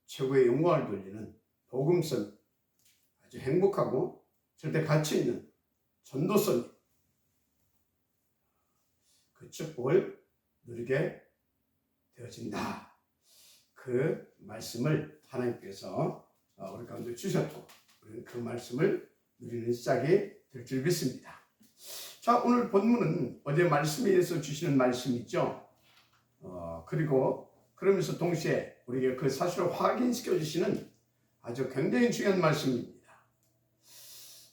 최고의 영광을 돌리는 복음선, 아주 행복하고 절대 가치 있는 전도선, 그 축복을 누리게 되어진다. 그 말씀을 하나님께서 우리 가운데 주셨고, 우리는 그 말씀을 누리는 시작이 될 줄 믿습니다. 자, 오늘 본문은 어제 말씀에 의해서 주시는 말씀이죠. 그리고 그러면서 동시에 우리에게 그 사실을 확인시켜 주시는 아주 굉장히 중요한 말씀입니다.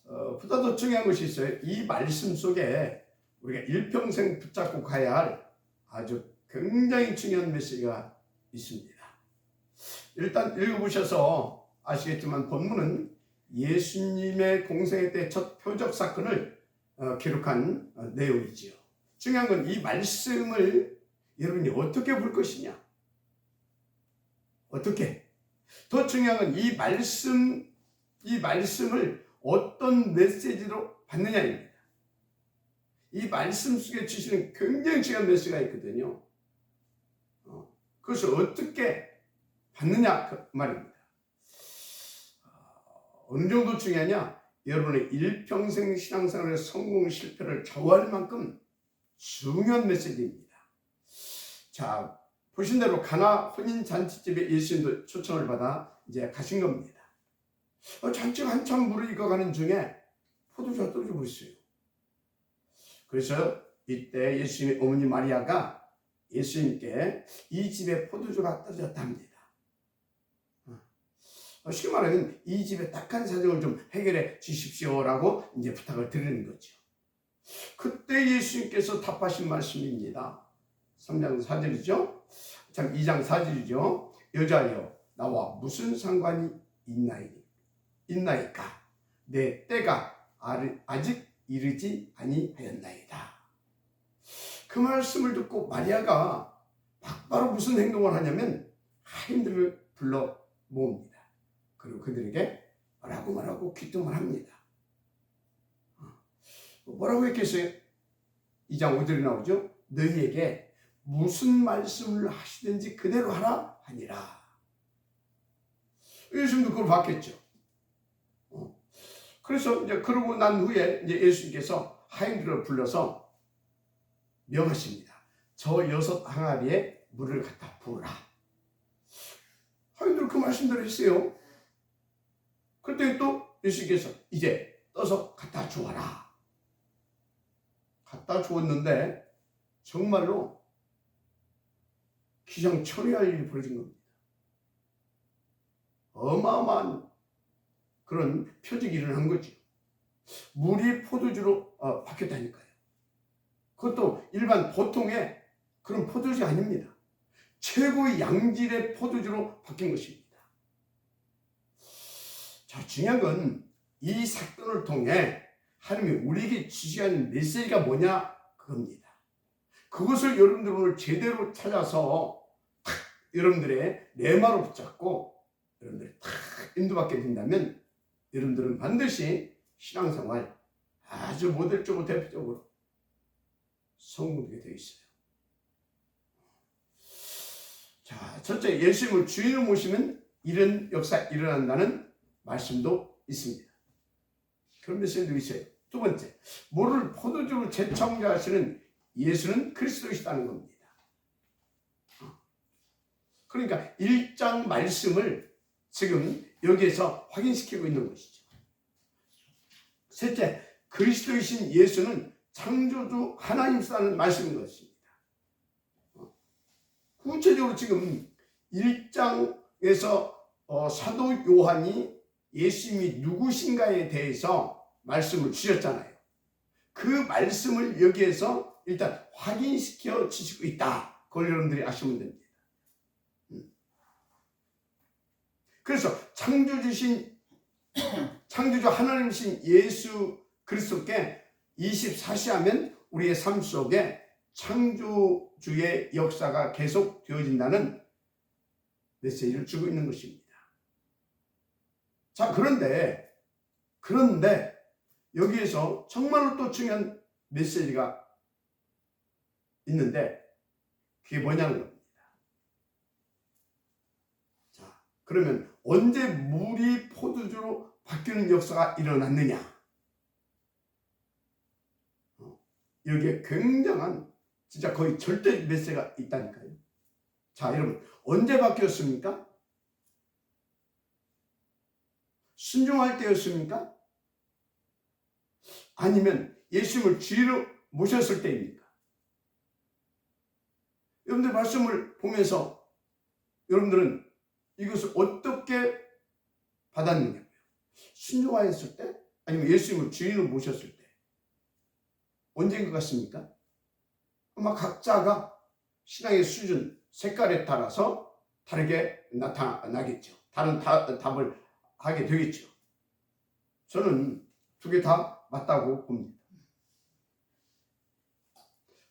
보다 더 중요한 것이 있어요. 이 말씀 속에 우리가 일평생 붙잡고 가야 할 아주 굉장히 중요한 메시지가 있습니다. 일단 읽어보셔서 아시겠지만 본문은 예수님의 공생애 때 첫 표적 사건을 기록한 내용이지요. 중요한 건 이 말씀을 여러분이 어떻게 볼 것이냐, 어떻게, 더 중요한 건 이 말씀을 어떤 메시지로 받느냐입니다. 이 말씀 속에 주시는 굉장히 중요한 메시지가 있거든요. 그것을 어떻게 받느냐 그 말입니다. 어느 정도 중요하냐? 여러분의 일평생 신앙생활의 성공 실패를 좌우할 만큼 중요한 메시지입니다. 자, 보신 대로 가나 혼인잔치집에 예수님도 초청을 받아 이제 가신 겁니다. 잔치가 한참 무르익어가는 중에 포도주가 떨어지고 있어요. 그래서 이때 예수님의 어머니 마리아가 예수님께 이 집에 포도주가 떨어졌다 합니다. 쉽게 말하면 이 집의 딱한 사정을 좀 해결해 주십시오라고 이제 부탁을 드리는 거죠. 그때 예수님께서 답하신 말씀입니다. 3장 4절이죠. 참 2장 4절이죠. 여자여 나와 무슨 상관이 있나이까? 내 때가 아직 이르지 아니하였나이다. 그 말씀을 듣고 마리아가 바로 무슨 행동을 하냐면 하인들을 불러 모읍니다. 그리고 그들에게 말하고 기도를 합니다. 뭐라고 했겠어요? 2장 5절에 나오죠. 너희에게 무슨 말씀을 하시든지 그대로 하라 하니라. 예수님도 그걸 봤겠죠. 그래서 이제 그러고 난 후에 이제 예수님께서 하인들을 불러서 명하십니다. 저 6 항아리에 물을 갖다 부으라. 하인들 그 말씀대로 했어요. 그때 또 예수님께서 이제 떠서 갖다 주어라. 갖다 주었는데 정말로 기상천외할 일이 벌어진 겁니다. 어마어마한 그런 표적이 일어난 거죠. 물이 포도주로 바뀌었다니까요. 그것도 일반 보통의 그런 포도주가 아닙니다. 최고의 양질의 포도주로 바뀐 것입니다. 자, 중요한 건 이 사건을 통해 하나님이 우리에게 지시하는 메시지가 뭐냐 그겁니다. 그것을 여러분들 오늘 제대로 찾아서 여러분들의 내마로 붙잡고 여러분들이 탁 인도받게 된다면 여러분들은 반드시 신앙생활 아주 모델적으로 대표적으로 성공하게 되어 있어요. 자, 첫째, 예수님을 주인으로 모시면 이런 역사 일어난다는 말씀도 있습니다. 그런 메시지도 있어요. 두 번째, 물을 포도주로 재창조하시는 예수는 그리스도이시다는 겁니다. 그러니까 1장 말씀을 지금 여기에서 확인시키고 있는 것이죠. 셋째, 그리스도이신 예수는 창조주 하나님이시다는 말씀인 것입니다. 구체적으로 지금 1장에서 사도 요한이 예수님이 누구신가에 대해서 말씀을 주셨잖아요. 그 말씀을 여기에서 일단 확인시켜 주시고 있다. 그걸 여러분들이 아시면 됩니다. 그래서 창조주 하나님이신 예수 그리스도께 24시 하면 우리의 삶 속에 창조주의 역사가 계속 되어진다는 메시지를 주고 있는 것입니다. 자, 그런데 여기에서 정말로 또 중요한 메시지가 있는데 그게 뭐냐는 겁니다. 자, 그러면 언제 물이 포도주로 바뀌는 역사가 일어났느냐? 여기에 굉장한 진짜 거의 절대 메시지가 있다니까요. 자, 여러분, 언제 바뀌었습니까? 순종할 때였습니까? 아니면 예수님을 주로 모셨을 때입니까? 여러분들 말씀을 보면서 여러분들은 이것을 어떻게 받았느냐고요? 순종하였을 때? 아니면 예수님을 주인으로 모셨을 때? 언제인 것 같습니까? 아마 각자가 신앙의 수준, 색깔에 따라서 다르게 나타나겠죠. 다른 답을 하게 되겠죠. 저는 두 개 다 맞다고 봅니다.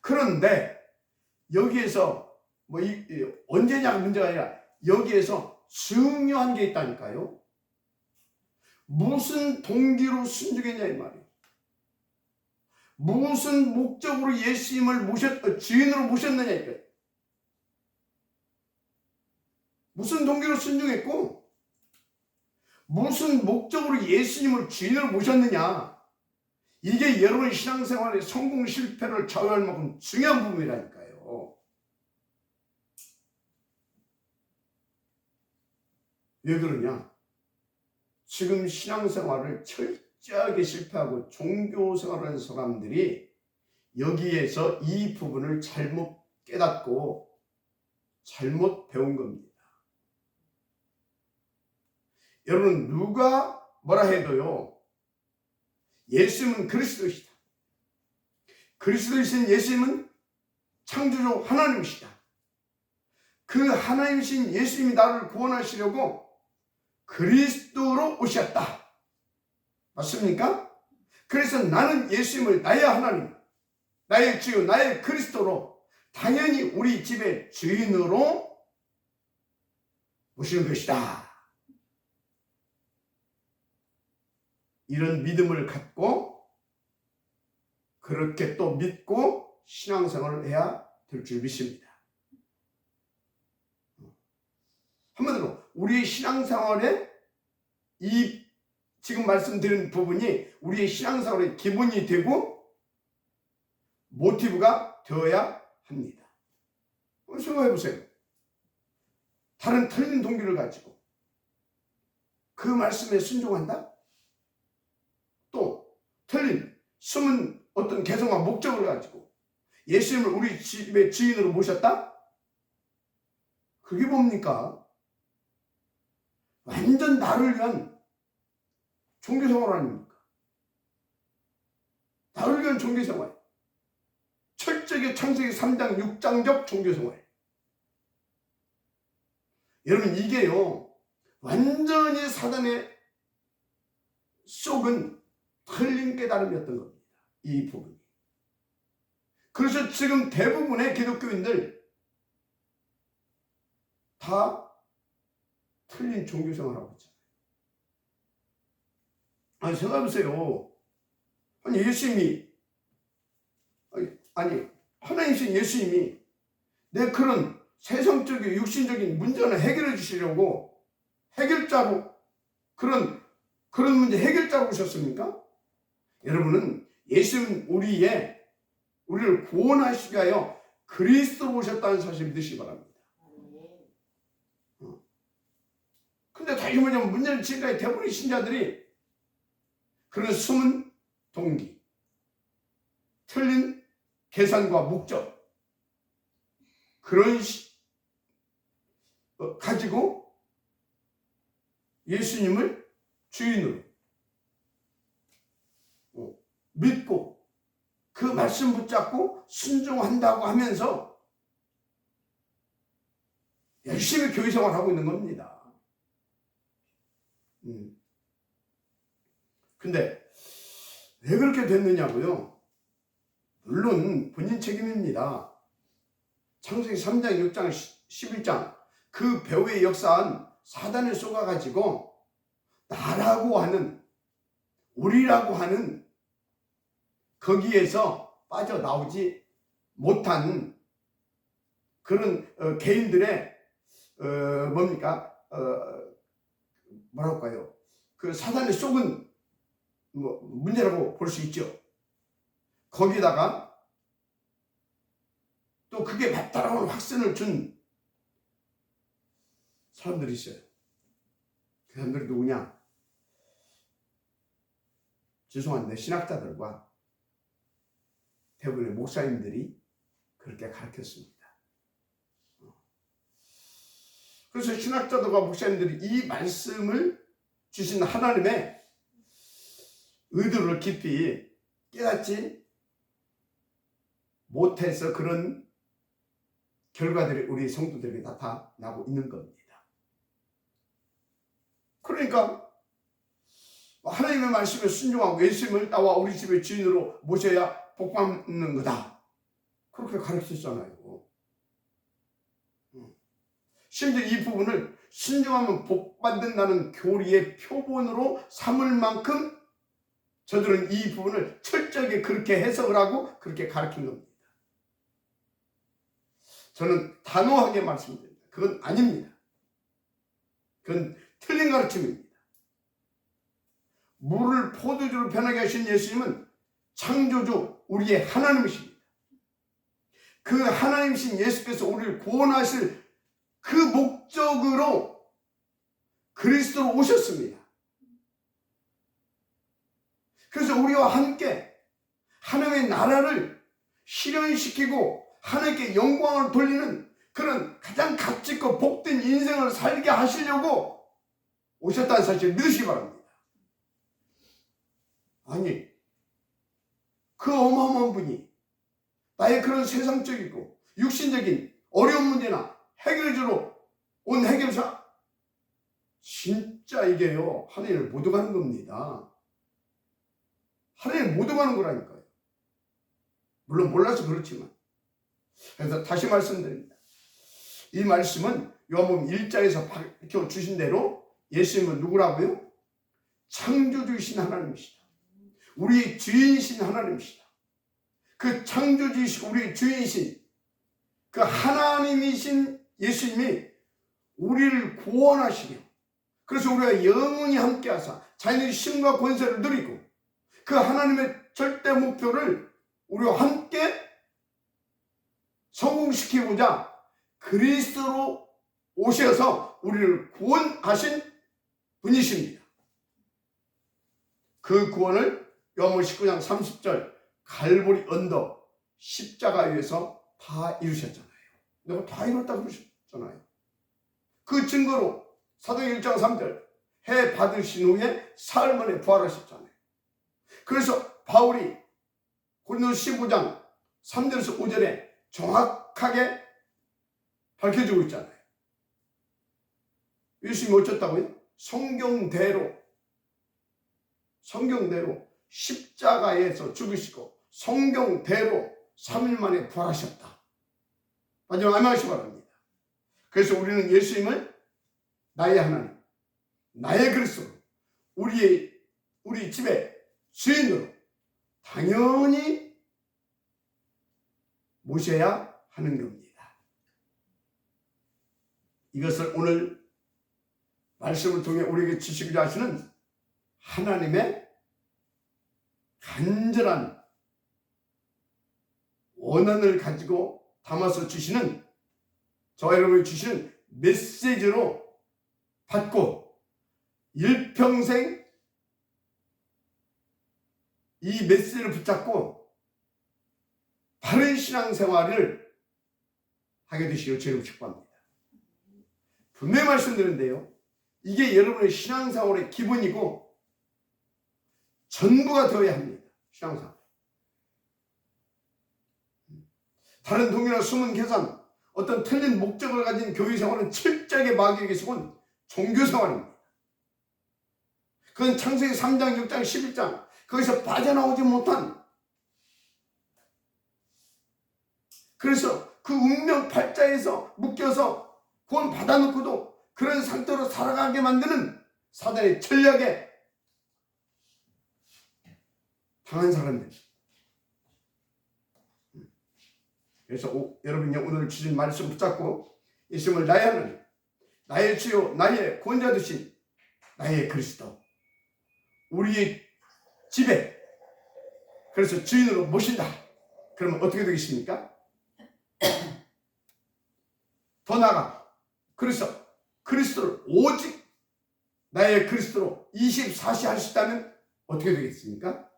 그런데 여기에서 언제냐가 문제가 아니라 여기에서 중요한 게 있다니까요. 무슨 동기로 순종했냐 이 말이에요. 무슨 목적으로 예수님을 주인으로 모셨느냐 이거예요. 무슨 동기로 순종했고 무슨 목적으로 예수님을 주인으로 모셨느냐, 이게 여러분의 신앙생활의 성공 실패를 좌우할 만큼 중요한 부분이라니까요. 왜 그러냐? 지금 신앙생활을 철저하게 실패하고 종교생활을 하는 사람들이 여기에서 이 부분을 잘못 깨닫고 잘못 배운 겁니다. 여러분, 누가 뭐라 해도요, 예수님은 그리스도이시다. 그리스도이신 예수님은 창조주 하나님이시다. 그 하나님이신 예수님이 나를 구원하시려고 그리스도로 오셨다. 맞습니까? 그래서 나는 예수님을 나의 하나님, 나의 주요, 나의 그리스도로 당연히 우리 집의 주인으로 모시는 것이다. 이런 믿음을 갖고 그렇게 또 믿고 신앙생활을 해야 될 줄 믿습니다. 한마디로 우리의 신앙생활에 이 지금 말씀드린 부분이 우리의 신앙생활의 기본이 되고 모티브가 되어야 합니다. 생각해 보세요. 다른 틀린 동기를 가지고 그 말씀에 순종한다? 또 틀린 숨은 어떤 개성과 목적을 가지고 예수님을 우리 집의 주인으로 모셨다? 그게 뭡니까? 완전 나를 위한 종교생활 아닙니까? 나를 위한 종교생활. 철저하게 창세기 3장 6장적 종교생활. 여러분, 이게요 완전히 사단의 속은 틀린 깨달음이었던 겁니다. 이 부분이. 그래서 지금 대부분의 기독교인들 다 틀린 종교생활하고 있잖아요. 아니, 생각해보세요. 아니, 예수님이, 아니, 하나님이신 예수님이 내 그런 세상적인 육신적인 문제를 해결해 주시려고 해결자로 그런 문제 해결자로 오셨습니까? 여러분은 예수는 우리를 구원하시기 위하여 그리스도로 오셨다는 사실을 믿으시기 바랍니다. 근데 다시 말하면 문제는 지금까지 대부분의 신자들이 그런 숨은 동기, 틀린 계산과 목적, 그런 가지고 예수님을 주인으로 믿고 그 말씀 붙잡고 순종한다고 하면서 열심히 교회 생활하고 있는 겁니다. 근데 왜 그렇게 됐느냐고요? 물론 본인 책임입니다. 창세기 3장, 6장, 11장 그 배후에 역사한 사단을 쏘아가지고 나라고 하는, 우리라고 하는 거기에서 빠져나오지 못한 그런 개인들의 뭐랄까요? 그 사단의 속은 문제라고 볼 수 있죠. 거기다가 또 그게 맞다라고 확신을 준 사람들이 있어요. 그 사람들이 누구냐? 죄송한데 신학자들과 대부분의 목사님들이 그렇게 가르쳤습니다. 그래서 신학자들과 목사님들이 이 말씀을 주신 하나님의 의도를 깊이 깨닫지 못해서 그런 결과들이 우리 성도들에게 나타나고 있는 겁니다. 그러니까 하나님의 말씀에 순종하고 예수님을 나와 우리 집의 주인으로 모셔야 복받는 거다. 그렇게 가르쳤잖아요. 심지어 이 부분을 순종하면 복받는다는 교리의 표본으로 삼을 만큼 저들은 이 부분을 철저하게 그렇게 해석을 하고 그렇게 가르친 겁니다. 저는 단호하게 말씀드립니다. 그건 아닙니다. 그건 틀린 가르침입니다. 물을 포도주로 변하게 하신 예수님은 창조주 우리의 하나님이십니다. 그 하나님이신 예수께서 우리를 구원하실 그 목적으로 그리스도로 오셨습니다. 그래서 우리와 함께 하나님의 나라를 실현시키고 하나님께 영광을 돌리는 그런 가장 값지고 복된 인생을 살게 하시려고 오셨다는 사실을 믿으시기 바랍니다. 아니, 그 어마어마한 분이 나의 그런 세상적이고 육신적인 어려운 문제나 해결주로 온 해결사, 진짜 이게요 하나님을 못 오가는 겁니다. 하나님을 못 오가는 거라니까요. 물론 몰라서 그렇지만. 그래서 다시 말씀드립니다. 이 말씀은 요한복음 1장에서 밝혀주신 대로 예수님은 누구라고요? 창조주이신 하나님이시다. 우리 주인이신 하나님이시다. 그 창조주이시고 우리 주인이신 그 하나님이신 예수님이 우리를 구원하시며 그래서 우리가 영원히 함께 하사 자신의 힘과 권세를 누리고 그 하나님의 절대 목표를 우리와 함께 성공시키고자 그리스도로 오셔서 우리를 구원하신 분이십니다. 그 구원을 요한복음 19장 30절 갈보리 언덕 십자가 위에서 다 이루셨잖아요. 내가 다 이뤘다고 그러셨잖아요. 그 증거로 사도행 1장 3절 해 받으신 후에 사흘 만에 부활하셨잖아요. 그래서 바울이 고린도서 15장 3절에서 5절에 정확하게 밝혀주고 있잖아요. 예수님이 어쩌다고요? 성경대로 십자가에서 죽으시고 성경대로 3일 만에 부활하셨다. 마지막 암하시 바랍니다. 그래서 우리는 예수님을 나의 하나님, 나의 그리스도, 우리 집의 주인으로 당연히 모셔야 하는 겁니다. 이것을 오늘 말씀을 통해 우리에게 주시고자 하시는 하나님의 간절한 원한을 가지고 담아서 주시는 저와 여러분이 주시는 메시지로 받고 일평생 이 메시지를 붙잡고 바른 신앙생활을 하게 되시길 주님 축복합니다. 분명히 말씀드리는데요, 이게 여러분의 신앙생활의 기본이고 전부가 되어야 합니다. 신앙생활. 다른 동이나 숨은 계산, 어떤 틀린 목적을 가진 교회생활은 철저하게 마귀에게 속은 종교생활입니다. 그건 창세기 3장, 6장, 11장 거기서 빠져나오지 못한, 그래서 그 운명 팔자에서 묶여서 구원 받아놓고도 그런 상태로 살아가게 만드는 사단의 전략에 당한 사람들. 그래서 여러분이 오늘 주신 말씀 붙잡고 예수님을 나의 하나님, 나의 주요, 나의 구원자 되신 나의 그리스도 우리의 집에 그래서 주인으로 모신다. 그러면 어떻게 되겠습니까? 더 나아가 그리스도를 오직 나의 그리스도로 24시 할 수 있다면 어떻게 되겠습니까?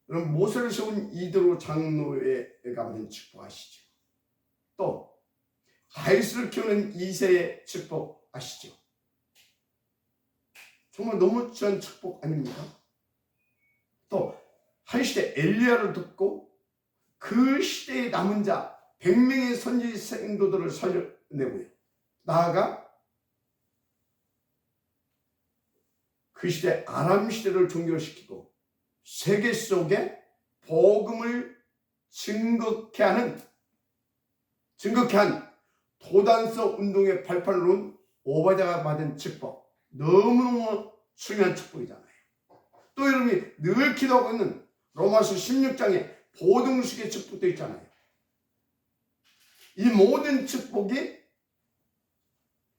그럼 모세를 세운 이드로 장로회가 받은 축복 아시죠? 또 다윗을 키우는 이새의 축복 아시죠? 정말 너무 귀한 축복 아닙니까? 또 한 시대 엘리야를 듣고 그 시대에 남은 자 100명의 선지 생도들을 살려내고요. 나아가 그 시대 아람 시대를 종결시키고 세계 속에 복음을 증거케 한 도단서 운동의 발판을 놓은 오바댜가 받은 축복, 너무너무 중요한 축복이잖아요. 또 여러분이 늘 기도하고 있는 로마서 16장에 보등식의 축복도 있잖아요. 이 모든 축복이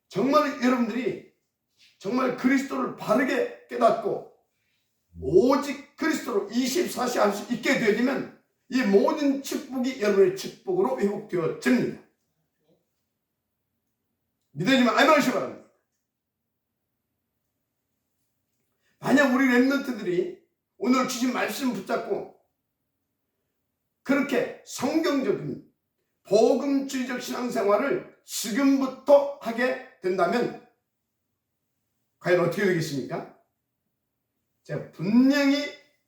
정말 여러분들이 정말 그리스도를 바르게 깨닫고 오직 그리스도로 24시 할 수 있게 되어지면 이 모든 축복이 여러분의 축복으로 회복되어집니다. 믿어지면 아멘하시기 바랍니다. 만약 우리 렘넌트들이 오늘 주신 말씀 붙잡고 그렇게 성경적인 복음주의적 신앙생활을 지금부터 하게 된다면 과연 어떻게 되겠습니까? 제가 분명히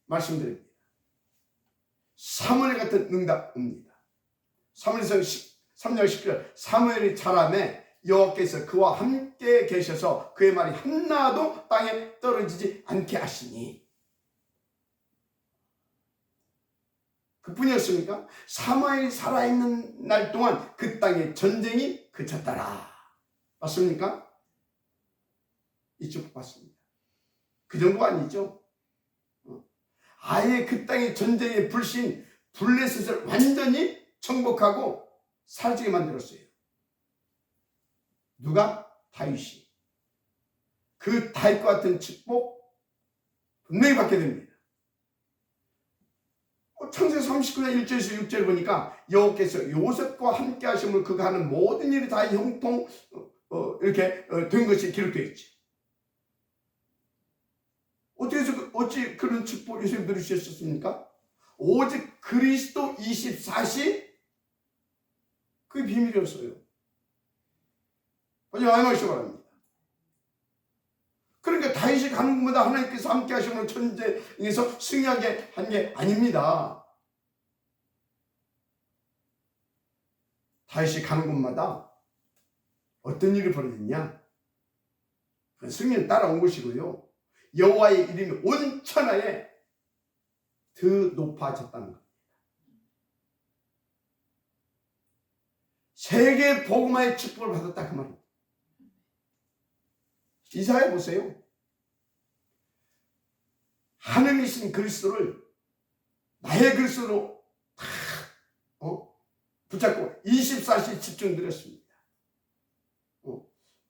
말씀드립니다. 사무엘 같은 응답 옵니다. 사무엘상 3장 10절 사무엘이 자라매 여호와께서 그와 함께 계셔서 그의 말이 하나도 땅에 떨어지지 않게 하시니. 그뿐이었습니까? 사무엘이 살아있는 날 동안 그 땅에 전쟁이 그쳤더라. 맞습니까? 이 축복 받습니다. 그 정도가 아니죠. 아예 그 땅의 전쟁의 불신 블레셋을 완전히 정복하고 사라지게 만들었어요. 누가? 다윗이. 그 다윗과 같은 축복 분명히 받게 됩니다. 창세기 39장 1절에서 6절 보니까 여호와께서 요셉과 함께 하심을 그가 하는 모든 일이 다 형통 이렇게 된 것이 기록되어 있지. 어찌 그런 축복 요셉이 누리셨습니까? 오직 그리스도 24시 그게 비밀이었어요. 하지만 아멘하시기 바랍니다. 그러니까 다윗이 가는 곳마다 하나님께서 함께 하시면 전쟁에서 승리하게 한 게 아닙니다. 다윗이 가는 곳마다 어떤 일이 벌어졌냐? 그 승리는 따라온 것이고요. 여호와의 이름이 온 천하에 더 높아졌다는 겁니다. 세계 복음화의 축복을 받았다 그 말입니다. 이사야 보세요. 하늘이신 그리스도를 나의 그리스도로 다 붙잡고 24시 집중드렸습니다.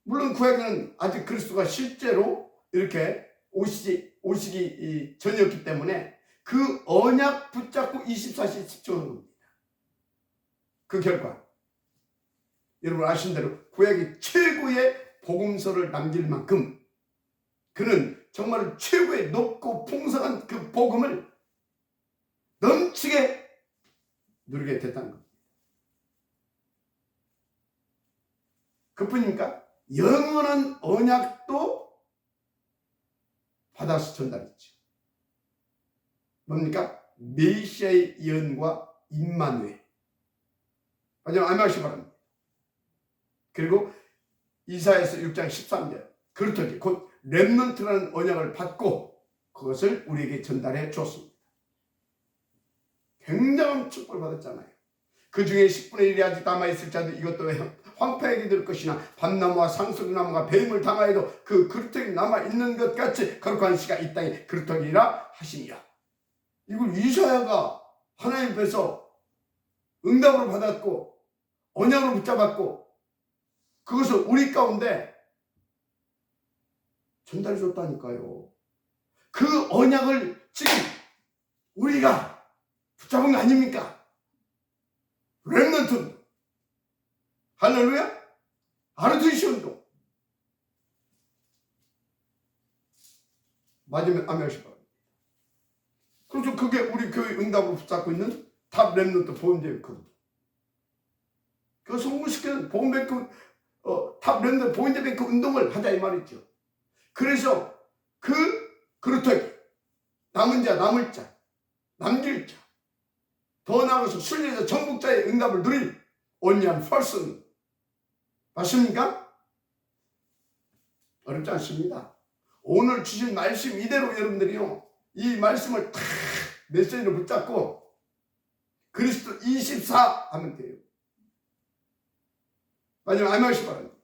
물론 구약에는 아직 그리스도가 실제로 이렇게 오시기 전이었기 때문에 그 언약 붙잡고 24시 집중한 겁니다. 그 결과 여러분 아시는 대로 구약이 최고의 복음서를 남길 만큼 그는 정말 최고의 높고 풍성한 그 복음을 넘치게 누리게 됐다는 겁니다. 그뿐입니까? 영원한 언약도 받아서 전달했죠. 뭡니까? 메시아의 예언과 임마누엘. 마지막 아멘하시기 바랍니다. 그리고 이사야서 6장 13절 그렇듯이 곧 렘넌트라는 언약을 받고 그것을 우리에게 전달해 줬습니다. 굉장한 축복을 받았잖아요. 그 중에 10분의 1이 아직 남아있을 자도 이것도 황폐하게 될 것이나 밤나무와 상수리나무가 배임을 당하여도 그 그루터기 남아있는 것 같이 거룩한 씨가 이 땅에 그루터기라 하시니라. 이걸 이사야가 하나님 앞에서 응답을 받았고 언약으로 붙잡았고 그것을 우리 가운데 전달해 줬다니까요. 그 언약을 지금 우리가 붙잡은 거 아닙니까? 렘넌트 운동. 할렐루야. 아르투시 운동. 맞으면 아멘 하시기 바랍니다. 그렇죠. 그게 우리 교회 응답으로 붙잡고 있는 탑 렘넌트 보험제뱅크. 그 성공시키는 보험뱅크, 탑 렘넌트 보험제뱅크 운동을 하자 이 말이죠. 그래서 그렇다기 남은 자, 남을 자, 남길 자, 더 나아가서 순례자, 정복자의 응답을 누릴 온유한 펄슨. 맞습니까? 어렵지 않습니다. 오늘 주신 말씀 이대로 여러분들이요, 이 말씀을 탁 메시지로 붙잡고 그리스도 24 하면 돼요. 마지막 아멘 하시기 바랍니다.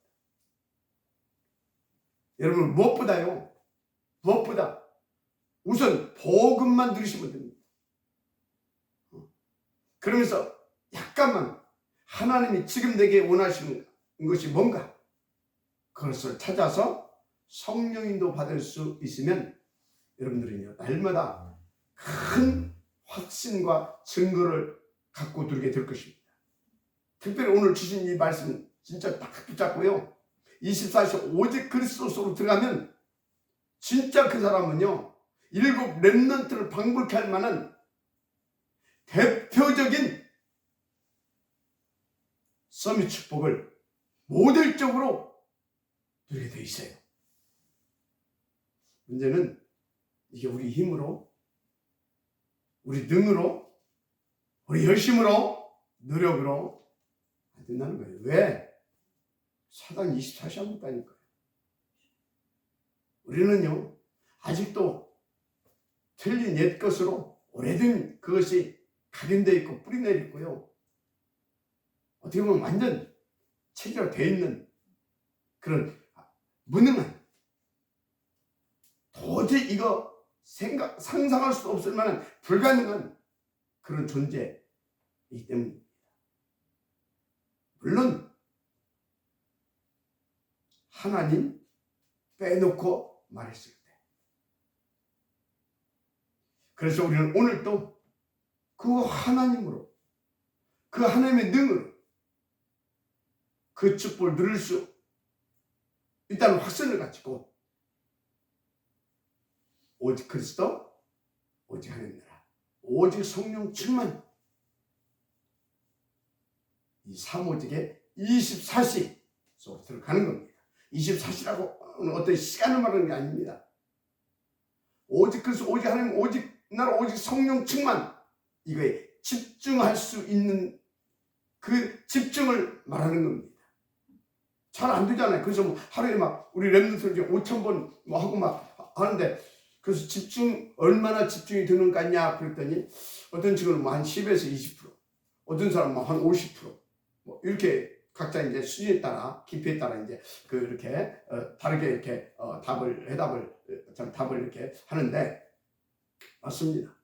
여러분 무엇보다 우선 복음만 들으시면 됩니다. 그러면서 약간만 하나님이 지금 내게 원하시는 것이 뭔가 그것을 찾아서 성령인도 받을 수 있으면 여러분들은요 날마다 큰 확신과 증거를 갖고 들게 될 것입니다. 특별히 오늘 주신 이 말씀 진짜 딱 붙잡고요, 24시 오직 그리스도 속으로 들어가면 진짜 그 사람은요 일곱 렘넌트를 방불케 할 만한 대표적인 서밋 축복을 모델적으로 누리게 돼 있어요. 문제는 이게 우리 힘으로, 우리 능으로, 우리 열심으로, 노력으로 안 된다는 거예요. 왜? 사단 24시 안 못하니까요. 우리는요 아직도 틀린 옛 것으로 오래된 그것이 각인되어 있고 뿌리내려 있고요, 어떻게 보면 완전 체계화되어 있는 그런 무능한, 도저히 이거 상상할 수 없을 만한 불가능한 그런 존재이기 때문입니다. 물론 하나님 빼놓고 말했을 때. 그래서 우리는 오늘 또 그 하나님으로, 그 하나님의 능으로 그 축복을 누릴 수 있다는 확신을 가지고 오직 그리스도, 오직 하나님 나라, 오직 성령 충만, 이 삼오직의 24시 속으로 들어가는 겁니다. 24시라고 어떤 시간을 말하는 게 아닙니다. 오직 그리스도, 오직 하나님, 오직 나라, 오직 성령 충만, 이거에 집중할 수 있는 그 집중을 말하는 겁니다. 잘 안 되잖아요. 그래서 뭐 하루에 막 우리 렘넌트들 5,000번 뭐 하고 막 하는데, 그래서 집중 얼마나 집중이 되는 거 같냐 그랬더니 어떤 친구는 뭐 한 10에서 20%, 어떤 사람은 뭐 한 50%, 뭐 이렇게 각자 이제 수준에 따라 깊이에 따라 이제 그렇게 다르게 이렇게 답을 이렇게 하는데, 맞습니다.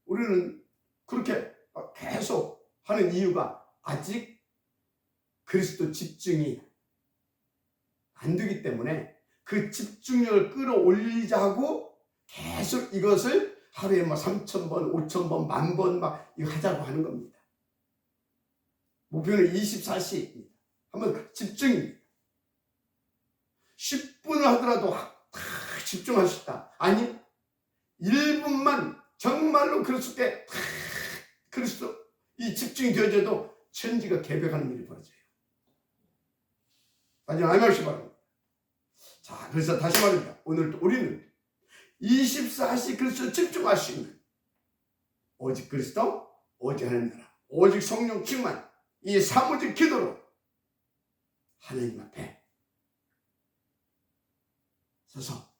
우리는 그렇게 계속 하는 이유가 아직 그리스도 집중이 안 되기 때문에 그 집중력을 끌어올리자고 계속 이것을 하루에 뭐 3,000번, 5,000번, 10,000번 막 이거 하자고 하는 겁니다. 목표는 24시 한번 집중입니다. 10분을 하더라도 다 집중할 수 있다. 아니 1분만 정말로 그리스도께 그리스도 이 집중이 되어져도 천지가 개벽하는 일이 벌어져요. 마지막 아멘 하시기 바랍니다. 자, 그래서 다시 말입니다. 오늘 또 우리는 24시 그리스도 집중할 수 있는 오직 그리스도, 오직 하나님 나라, 오직 성령 충만, 이 사무직 기도로 하나님 앞에 서서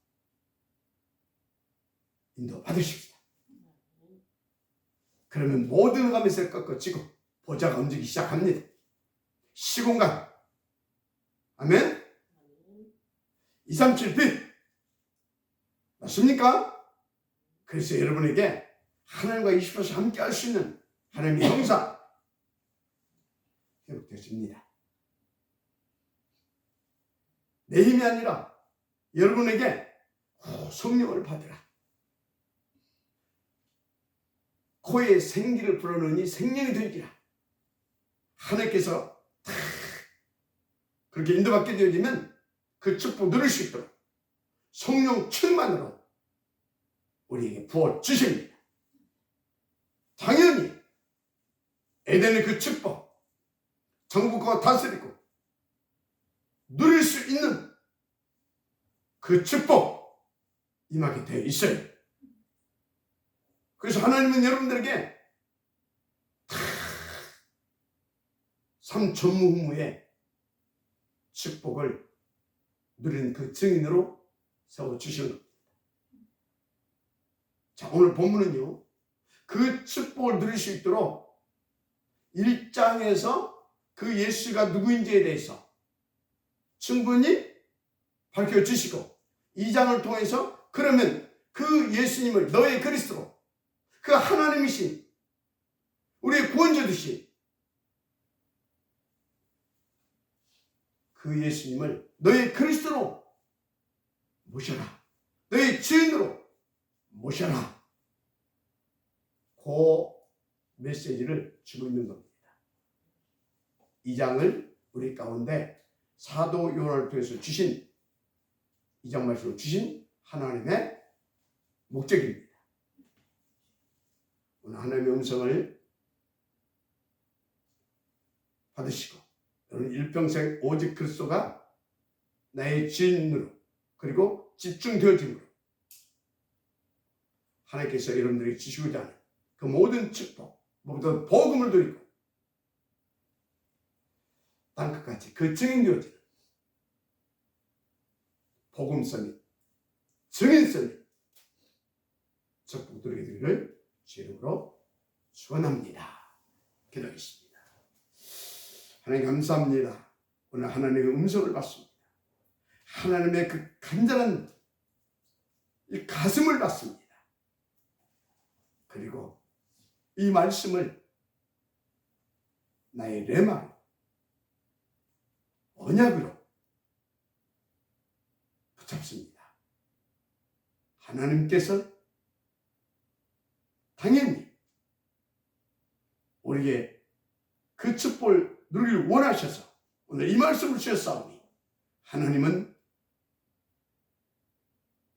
인도 받으십시다. 그러면 모든 감에서 꺾어지고 보좌가 움직이기 시작합니다. 시공간. 아멘. 237빛. 맞습니까? 그래서 여러분에게 하나님과 24시 함께 할 수 있는 하나님의 형상 회복되십니다. 내 힘이 아니라 여러분에게 성령을 받으라. 코에 생기를 불어넣으니 생명이 되리라. 하나님께서 다 그렇게 인도받게 되어지면 그 축복 누릴 수 있도록 성령 충만으로 우리에게 부어주십니다. 당연히 에덴의 그 축복, 정복하고 다스리고 누릴 수 있는 그 축복 임하게 되어 있어요. 그래서 하나님은 여러분들에게 삼천무후무의 축복을 누리는 그 증인으로 세워주시는 겁니다. 자, 오늘 본문은요, 그 축복을 누릴 수 있도록 1장에서 그 예수가 누구인지에 대해서 충분히 밝혀주시고 2장을 통해서 그러면 그 예수님을 너의 그리스도로, 그 하나님이신 우리의 구원자 되신 그 예수님을 너의 그리스도로 모셔라. 너의 주인으로 모셔라. 그 메시지를 주고 있는 겁니다. 이 장을 우리 가운데 사도 요한을 통해서 주신, 이 장 말씀으로 주신 하나님의 목적입니다. 오늘 하나님의 음성을 받으시고 여러분 일평생 오직 그리스도가 나의 주인으로 그리고 집중되어짐으로 하나님께서 여러분들에게 주시고자 하는 그 모든 축복, 모든 복음을 드리고 땅끝까지 그 증인되어지는 복음성이 증인성이 축복 드리게 되기를 주 이름으로 축원합니다. 기도하겠습니다. 하나님 감사합니다. 오늘 하나님의 음성을 받습니다. 하나님의 그 간절한 이 가슴을 받습니다. 그리고 이 말씀을 나의 레마로 언약으로 붙잡습니다. 하나님께서 당연히 우리에게 그 축복을 누리길 원하셔서 오늘 이 말씀을 주셨사오니 하나님은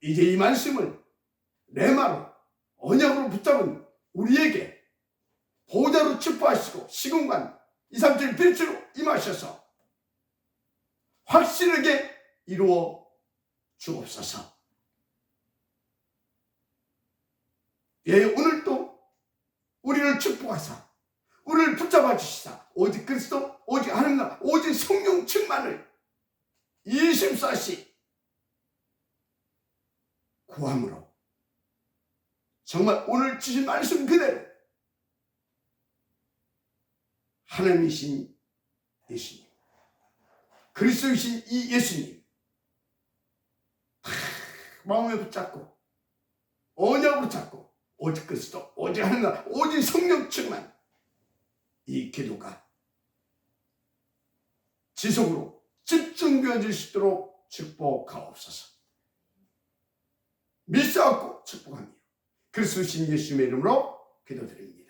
이제 이 말씀을 레마로 언약으로 붙잡은 우리에게 보좌로 축복하시고 시공간 2, 3, 7 빛으로 임하셔서 확실하게 이루어 주옵소서. 예, 오늘도 우리를 축복하사 우리를 붙잡아 주시사 오직 그리스도, 오직 하나님 나라, 오직 성령 충만을 24시 구함으로 정말 오늘 주신 말씀 그대로 하나님이신 예수님, 그리스도이신 이 예수님 마음에 붙잡고 언약으로 붙잡고 오직 그리스도, 오직 하나님 나라, 오직 성령 충만 이 기도가 지속으로 집중되어질 수 있도록 축복하옵소서. 믿사옵고 축복합니다. 그리스도신 예수님의 이름으로 기도드립니다.